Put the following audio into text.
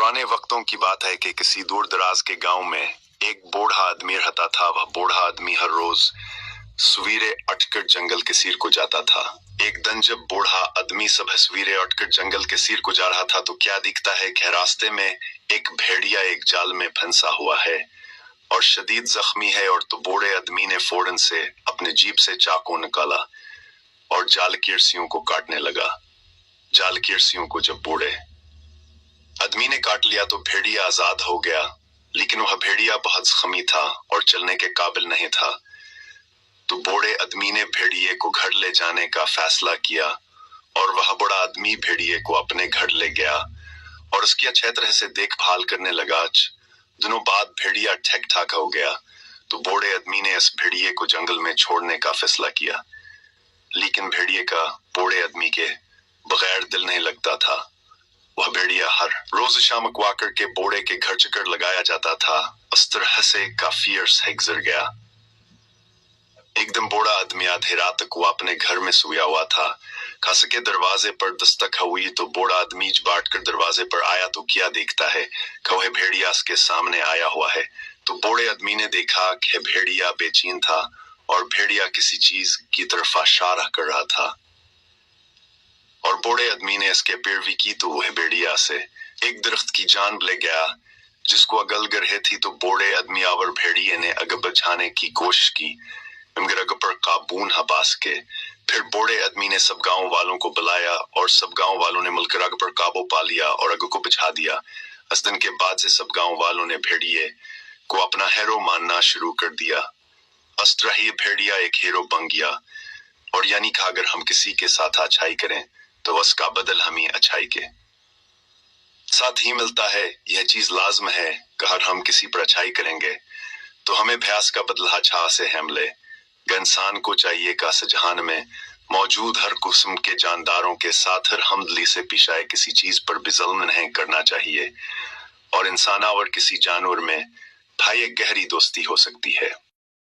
पुराने वक्तों की बात है कि किसी दूर दराज के गांव में एक बूढ़ा आदमी रहता था। वह बूढ़ा आदमी हर रोज सवेरे उठकर जंगल के सिर को जाता था। एक दिन जब बूढ़ा आदमी सुबह सवेरे उठकर जंगल के सिर को जा रहा था तो क्या दिखता है कि रास्ते में एक भेड़िया एक जाल में फंसा हुआ है और शदीद जख्मी है। और तो बूढ़े आदमी ने फौरन से अपने जीप से चाकू निकाला और जाल की रस्सियों को काटने लगा। जाल की रस्सियों को जब बूढ़े आदमी ने काट लिया तो भेड़िया आजाद हो गया, लेकिन वह भेड़िया बहुत जख्मी था और चलने के काबिल नहीं था। तो बूढ़े आदमी ने भेड़िए को घर ले जाने का फैसला किया और वह बूढ़ा आदमी भेड़िए को अपने घर ले गया और उसकी अच्छी तरह से देखभाल करने लगा। दिनों बाद भेड़िया ठीक ठाक हो गया तो बूढ़े आदमी ने इस भेड़िए को जंगल में छोड़ने का फैसला किया, लेकिन भेड़िए का बूढ़े आदमी के बगैर दिल नहीं लगता था। वह भेड़िया हर रोज शाम को आकर के बूढ़े के घर चक्कर लगाया जाता था। उस तरह से काफी अरसा गुजर गया। एक दिन बूढ़ा आदमी आधी रात को अपने घर में सोया हुआ था। खास के दरवाजे पर दस्तक हुई तो बूढ़ा आदमी बाट कर दरवाजे पर आया तो क्या देखता है कि वह भेड़िया उसके सामने आया हुआ है। तो बूढ़े आदमी ने देखा कि भेड़िया बेचैन था और भेड़िया किसी चीज की तरफ इशारा कर रहा था और बूढ़े आदमी ने इसके पैरवी की तो वह भेड़िया से एक दरख्त की जान ले गया जिसको अगल कर रही थी। तो बूढ़े आदमी और भेड़िए ने आगे बचाने की कोशिश की मगर आगे पर काबू न पा सके। फिर बूढ़े आदमी ने सब गांव वालों को बुलाया और सब गांव वालों ने मिलकर आगे पर काबू पा लिया और आगे को बचा दिया। इस दिन के बाद से सब गांव वालों ने भेड़िए को अपना हीरो मानना शुरू कर दिया। इस तरह ही भेड़िया एक हीरो बन गया। और यानी कि अगर हम किसी के साथ अच्छाई करें तो उसका बदल हमें अच्छाई के साथ ही मिलता है। यह चीज लाजम है कि अगर हम किसी पर अच्छाई करेंगे तो हमें भयास का बदला अच्छा से हम ले। इंसान को चाहिए कि इस जहान में मौजूद हर किस्म के जानदारों के साथ हर हमदली से पेश आए। किसी चीज पर भी जुल्म नहीं करना चाहिए और इंसान और किसी जानवर में भाई एक गहरी दोस्ती हो सकती है।